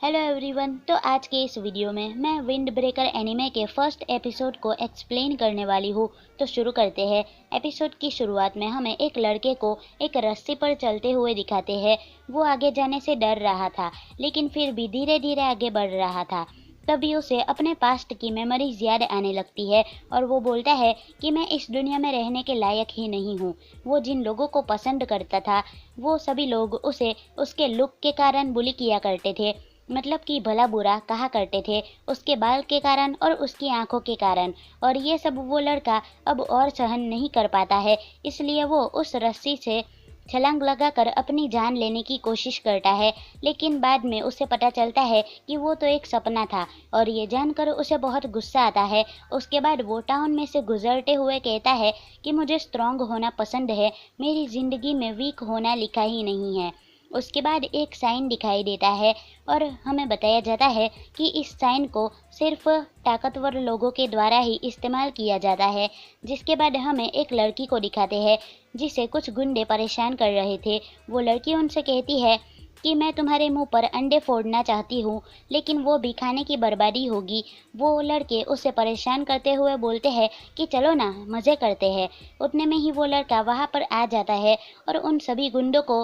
Hello everyone. तो आज के इस वीडियो में मैं विंड ब्रेकर एनिमे के फर्स्ट एपिसोड को एक्सप्लेन करने वाली हूँ। तो शुरू करते हैं। एपिसोड की शुरुआत में हमें एक लड़के को एक रस्सी पर चलते हुए दिखाते हैं। वो आगे जाने से डर रहा था, लेकिन फिर भी धीरे धीरे आगे बढ़ रहा था। तभी उसे अपने पास्ट की मेमोरीज याद आने लगती है और वो बोलता है कि मैं इस दुनिया में रहने के लायक ही नहीं हूँ। वो जिन लोगों को पसंद करता था वो सभी लोग उसे उसके लुक के कारण बुली किया करते थे, मतलब कि भला बुरा कहा करते थे उसके बाल के कारण और उसकी आंखों के कारण। और ये सब वो लड़का अब और सहन नहीं कर पाता है, इसलिए वो उस रस्सी से छलांग लगाकर अपनी जान लेने की कोशिश करता है। लेकिन बाद में उसे पता चलता है कि वो तो एक सपना था और ये जानकर उसे बहुत गुस्सा आता है। उसके बाद वो टाउन में से गुजरते हुए कहता है कि मुझे स्ट्रांग होना पसंद है, मेरी जिंदगी में वीक होना लिखा ही नहीं है। उसके बाद एक साइन दिखाई देता है और हमें बताया जाता है कि इस साइन को सिर्फ ताकतवर लोगों के द्वारा ही इस्तेमाल किया जाता है। जिसके बाद हमें एक लड़की को दिखाते हैं जिसे कुछ गुंडे परेशान कर रहे थे। वो लड़की उनसे कहती है कि मैं तुम्हारे मुंह पर अंडे फोड़ना चाहती हूँ, लेकिन वो भी खाने की बर्बादी होगी। वो लड़के उसे परेशान करते हुए बोलते हैं कि चलो ना मज़े करते हैं। उतने में ही वो लड़का वहाँ पर आ जाता है और उन सभी गुंडों को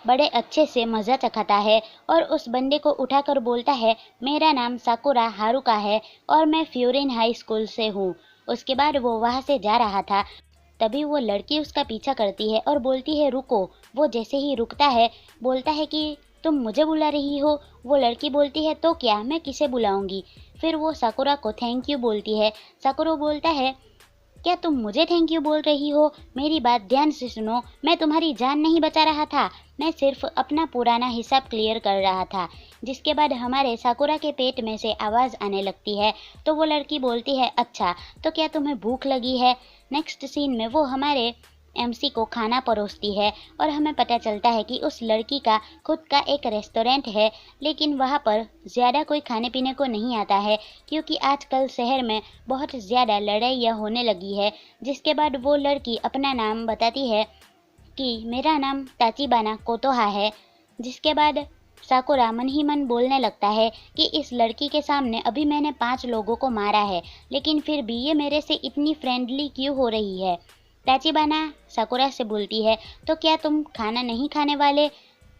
बड़े अच्छे से मज़ा चखाता है और उस बंदे को उठाकर बोलता है मेरा नाम साकुरा हारुका है और मैं फ्यूरिन हाई स्कूल से हूँ। उसके बाद वो वहाँ से जा रहा था, तभी वो लड़की उसका पीछा करती है और बोलती है रुको। वो जैसे ही रुकता है बोलता है कि तुम मुझे बुला रही हो। वो लड़की बोलती है तो क्या, मैं किसे बुलाऊंगी। फिर वो साकुरा को थैंक यू बोलती है। साकुरा बोलता है क्या तुम मुझे थैंक यू बोल रही हो? मेरी बात ध्यान से सुनो, मैं तुम्हारी जान नहीं बचा रहा था, मैं सिर्फ अपना पुराना हिसाब क्लियर कर रहा था। जिसके बाद हमारे साकुरा के पेट में से आवाज़ आने लगती है। तो वो लड़की बोलती है अच्छा, तो क्या तुम्हें भूख लगी है? नेक्स्ट सीन में वो हमारे एमसी को खाना परोसती है और हमें पता चलता है कि उस लड़की का खुद का एक रेस्टोरेंट है, लेकिन वहाँ पर ज़्यादा कोई खाने पीने को नहीं आता है क्योंकि आजकल शहर में बहुत ज़्यादा लड़ाइयाँ होने लगी है। जिसके बाद वो लड़की अपना नाम बताती है कि मेरा नाम ताचिबाना कोतोहा है। जिसके बाद साकुरा मन ही मन बोलने लगता है कि इस लड़की के सामने अभी मैंने 5 लोगों को मारा है, लेकिन फिर भी ये मेरे से इतनी फ्रेंडली क्यों हो रही है। ताचिबाना साकुरा से बोलती है तो क्या तुम खाना नहीं खाने वाले?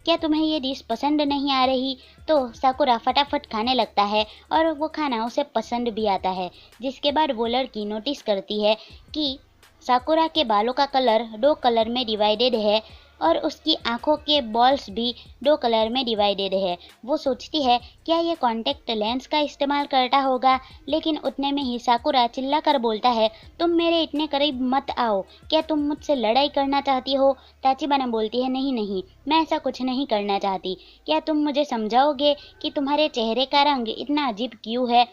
क्या तुम्हें ये डिश पसंद नहीं आ रही? तो साकुरा फटाफट खाने लगता है और वो खाना उसे पसंद भी आता है। जिसके बाद वो लड़की नोटिस करती है कि साकुरा के बालों का कलर 2 कलर में डिवाइडेड है और उसकी आंखों के बॉल्स भी 2 कलर में डिवाइडेड है। वो सोचती है क्या ये कॉन्टैक्ट लेंस का इस्तेमाल करता होगा, लेकिन उतने में ही साकुरा चिल्ला कर बोलता है तुम मेरे इतने करीब मत आओ, क्या तुम मुझसे लड़ाई करना चाहती हो? ताचिबाना बोलती है नहीं नहीं, मैं ऐसा कुछ नहीं करना चाहती। क्या तुम मुझे समझाओगे कि तुम्हारे चेहरे का रंग इतना अजीब क्यों है?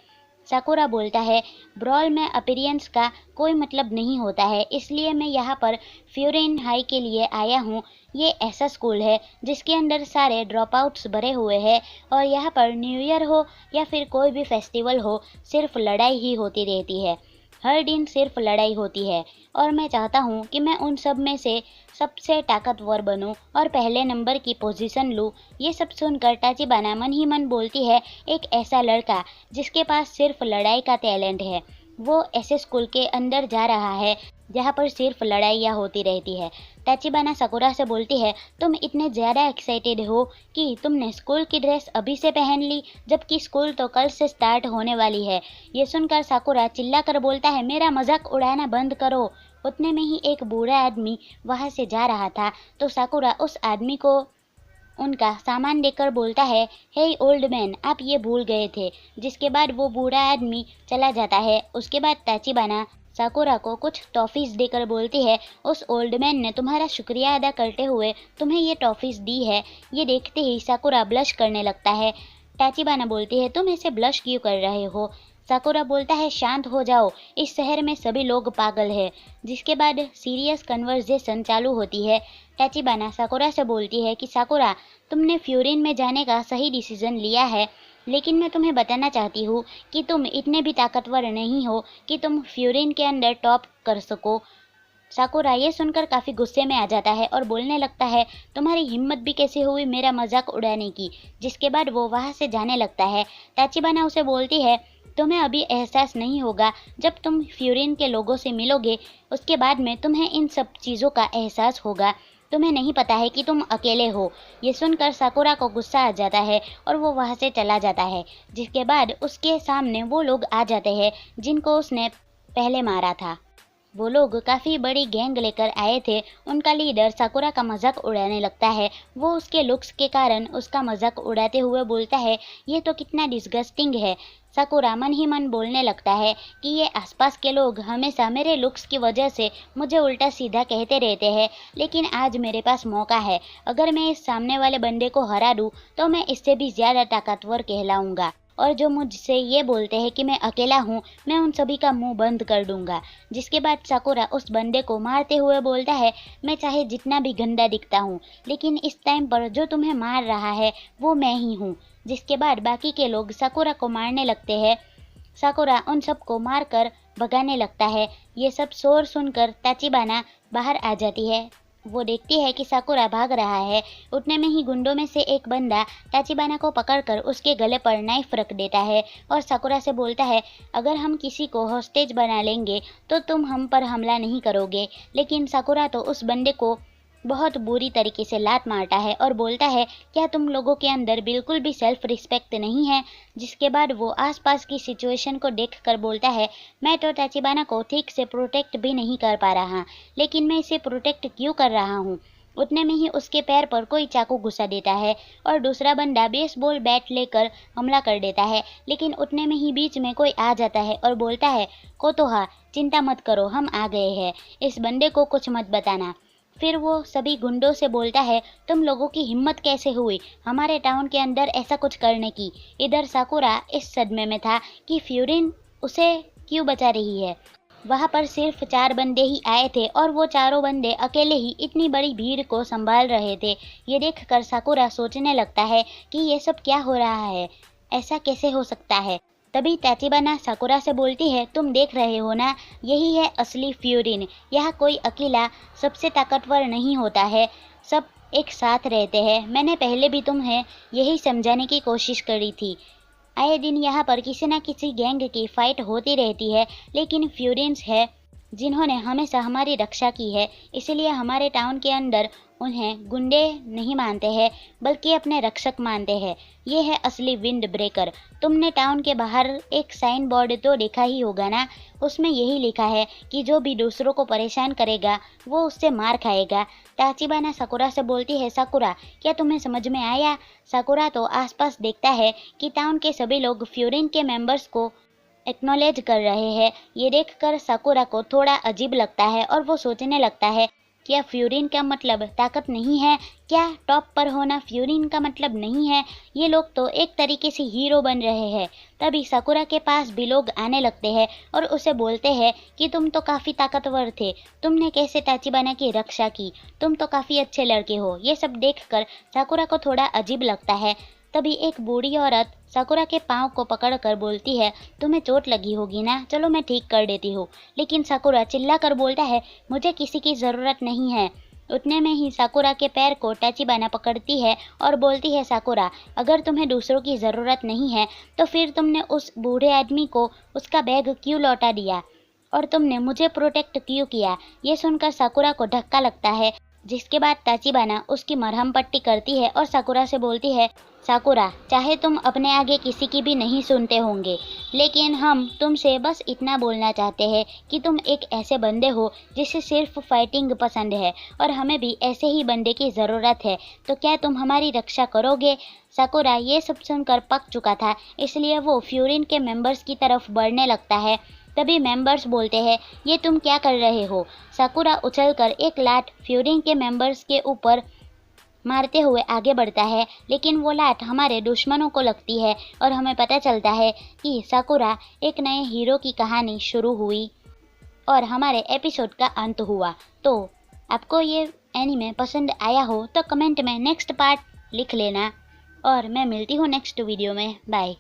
साकुरा बोलता है ब्रॉल में अपीयरेंस का कोई मतलब नहीं होता है, इसलिए मैं यहाँ पर फ्यूरिन हाई के लिए आया हूँ। ये ऐसा स्कूल है जिसके अंदर सारे ड्रॉप आउट्स भरे हुए हैं और यहाँ पर न्यू ईयर हो या फिर कोई भी फेस्टिवल हो, सिर्फ लड़ाई ही होती रहती है। हर दिन सिर्फ लड़ाई होती है और मैं चाहता हूँ कि मैं उन सब में से सबसे ताकतवर बनूं और पहले नंबर की पोजीशन लूं। ये सब सुनकर ताचिबाना मन ही मन बोलती है एक ऐसा लड़का जिसके पास सिर्फ लड़ाई का टैलेंट है, वो ऐसे स्कूल के अंदर जा रहा है जहाँ पर सिर्फ लड़ाइयाँ होती रहती है। ताचिबाना साकुरा से बोलती है तुम इतने ज़्यादा एक्साइटेड हो कि तुमने स्कूल की ड्रेस अभी से पहन ली, जबकि स्कूल तो कल से स्टार्ट होने वाली है। ये सुनकर साकुरा चिल्ला कर बोलता है मेरा मजाक उड़ाना बंद करो। उतने में ही एक बूढ़ा आदमी वहाँ से जा रहा था, तो साकुरा उस आदमी को उनका सामान देकर बोलता है हे ओल्ड मैन, आप ये भूल गए थे। जिसके बाद वो बूढ़ा आदमी चला जाता है। उसके बाद ताचिबाना साकुरा को कुछ टॉफीज देकर बोलती है उस ओल्ड मैन ने तुम्हारा शुक्रिया अदा करते हुए तुम्हें ये टॉफीज दी है। ये देखते ही साकुरा ब्लश करने लगता है। ताचिबाना बोलती है तुम ऐसे ब्लश क्यों कर रहे हो? साकुरा बोलता है शांत हो जाओ, इस शहर में सभी लोग पागल है। जिसके बाद सीरियस कन्वर्सेशन चालू होती है। ताचिबाना साकुरा से बोलती है कि साकुरा तुमने फ्यूरिन में जाने का सही डिसीजन लिया है, लेकिन मैं तुम्हें बताना चाहती हूँ कि तुम इतने भी ताकतवर नहीं हो कि तुम फ्यूरिन के अंदर टॉप कर सको। साकुरा ये सुनकर काफ़ी गुस्से में आ जाता है और बोलने लगता है, तुम्हारी हिम्मत भी कैसे हुई मेरा मजाक उड़ाने की। जिसके बाद वो वहाँ से जाने लगता है। ताचिबाना उसे बोलती है, तुम्हें अभी एहसास नहीं होगा, जब तुम फ्यूरिन के लोगों से मिलोगे उसके बाद में तुम्हें इन सब चीज़ों का एहसास होगा। तुम्हें नहीं पता है कि तुम अकेले हो। ये सुनकर साकुरा को गुस्सा आ जाता है और वो वहाँ से चला जाता है। जिसके बाद उसके सामने वो लोग आ जाते हैं जिनको उसने पहले मारा था। वो लोग काफ़ी बड़ी गैंग लेकर आए थे। उनका लीडर साकुरा का मजाक उड़ाने लगता है। वो उसके लुक्स के कारण उसका मजाक उड़ाते हुए बोलता है, ये तो कितना डिस्गस्टिंग है। साकुरा मन ही मन बोलने लगता है कि ये आसपास के लोग हमेशा मेरे लुक्स की वजह से मुझे उल्टा सीधा कहते रहते हैं, लेकिन आज मेरे पास मौका है। अगर मैं इस सामने वाले बंदे को हरा दूँ तो मैं इससे भी ज़्यादा ताकतवर कहलाऊंगा, और जो मुझसे ये बोलते हैं कि मैं अकेला हूँ, मैं उन सभी का मुंह बंद कर दूंगा। जिसके बाद साकुरा उस बंदे को मारते हुए बोलता है, मैं चाहे जितना भी गंदा दिखता हूँ, लेकिन इस टाइम पर जो तुम्हें मार रहा है वो मैं ही हूँ। जिसके बाद बाकी के लोग साकुरा को मारने लगते हैं। साकुरा उन सबको मारकर भगाने लगता है। ये सब शोर सुनकर ताचिबाना बाहर आ जाती है। वो देखती है कि साकुरा भाग रहा है। उतने में ही गुंडों में से एक बंदा ताचिबाना को पकड़कर उसके गले पर नाइफ रख देता है और साकुरा से बोलता है, अगर हम किसी को हॉस्टेज बना लेंगे तो तुम हम पर हमला नहीं करोगे। लेकिन साकुरा तो उस बंदे को बहुत बुरी तरीके से लात मारता है और बोलता है, क्या तुम लोगों के अंदर बिल्कुल भी सेल्फ रिस्पेक्ट नहीं है। जिसके बाद वो आसपास की सिचुएशन को देखकर बोलता है, मैं तो ताचिबाना को ठीक से प्रोटेक्ट भी नहीं कर पा रहा, लेकिन मैं इसे प्रोटेक्ट क्यों कर रहा हूँ। उतने में ही उसके पैर पर कोई चाकू घुसा देता है और दूसरा बंदा बेसबॉल बैट लेकर हमला कर देता है। लेकिन उतने में ही बीच में कोई आ जाता है और बोलता है, कोतोहा चिंता मत करो, हम आ गए हैं, इस बंदे को कुछ मत बताना। फिर वो सभी गुंडों से बोलता है, तुम लोगों की हिम्मत कैसे हुई हमारे टाउन के अंदर ऐसा कुछ करने की। इधर साकुरा इस सदमे में था कि फ्यूरिन उसे क्यों बचा रही है। वहाँ पर सिर्फ 4 बंदे ही आए थे और वो चारों बंदे अकेले ही इतनी बड़ी भीड़ को संभाल रहे थे। ये देखकर साकुरा सोचने लगता है कि ये सब क्या हो रहा है, ऐसा कैसे हो सकता है। तभी ताचिबाना साकुरा से बोलती है, तुम देख रहे हो ना, यही है असली फ्यूरिन। यहाँ कोई अकेला सबसे ताकतवर नहीं होता है, सब एक साथ रहते हैं। मैंने पहले भी तुम्हें यही समझाने की कोशिश करी थी। आए दिन यहाँ पर किसी न किसी गैंग की फाइट होती रहती है, लेकिन फ्यूरिन्स है जिन्होंने हमेशा हमारी रक्षा की है। इसलिए हमारे टाउन के अंदर उन्हें गुंडे नहीं मानते हैं, बल्कि अपने रक्षक मानते हैं। ये है असली विंड ब्रेकर। तुमने टाउन के बाहर एक साइन बोर्ड तो देखा ही होगा ना, उसमें यही लिखा है कि जो भी दूसरों को परेशान करेगा वो उससे मार खाएगा। ताचिबाना साकुरा से बोलती है, साकुरा क्या तुम्हें समझ में आया। साकुरा तो आसपास देखता है कि टाउन के सभी लोग फ्यूरिन के मेंबर्स को एक्नॉलेज कर रहे हैं। ये देखकर साकुरा को थोड़ा अजीब लगता है और वो सोचने लगता है, क्या फ्यूरिन का मतलब ताकत नहीं है, क्या टॉप पर होना फ्यूरिन का मतलब नहीं है। ये लोग तो एक तरीके से हीरो बन रहे हैं। तभी साकुरा के पास भी लोग आने लगते हैं और उसे बोलते हैं कि तुम तो काफ़ी ताकतवर थे, तुमने कैसे ताचिबाना की रक्षा की, तुम तो काफ़ी अच्छे लड़के हो। ये सब देखकर साकुरा को थोड़ा अजीब लगता है। तभी एक बूढ़ी औरत साकुरा के पाँव को पकड़कर बोलती है, तुम्हें चोट लगी होगी ना, चलो मैं ठीक कर देती हूँ। लेकिन साकुरा चिल्लाकर बोलता है, मुझे किसी की ज़रूरत नहीं है। उतने में ही साकुरा के पैर को ताचिबाना पकड़ती है और बोलती है, साकुरा अगर तुम्हें दूसरों की ज़रूरत नहीं है तो फिर तुमने उस बूढ़े आदमी को उसका बैग क्यों लौटा दिया और तुमने मुझे प्रोटेक्ट क्यों किया। ये सुनकर साकुरा को धक्का लगता है। जिसके बाद ताचिबाना उसकी मरहम पट्टी करती है और साकुरा से बोलती है, साकुरा चाहे तुम अपने आगे किसी की भी नहीं सुनते होंगे, लेकिन हम तुमसे बस इतना बोलना चाहते हैं कि तुम एक ऐसे बंदे हो जिसे सिर्फ फाइटिंग पसंद है और हमें भी ऐसे ही बंदे की ज़रूरत है, तो क्या तुम हमारी रक्षा करोगे। साकुरा ये सब सुनकर पक चुका था, इसलिए वो फ्यूरिन के मेंबर्स की तरफ बढ़ने लगता है। तभी मेंबर्स बोलते हैं, ये तुम क्या कर रहे हो। साकुरा उछलकर एक लात फ्यूरिन के मेंबर्स के ऊपर मारते हुए आगे बढ़ता है, लेकिन वो लात हमारे दुश्मनों को लगती है और हमें पता चलता है कि साकुरा एक नए हीरो की कहानी शुरू हुई और हमारे एपिसोड का अंत हुआ। तो आपको ये एनीमे पसंद आया हो तो कमेंट में नेक्स्ट पार्ट लिख लेना और मैं मिलती हूँ नेक्स्ट वीडियो में। बाय।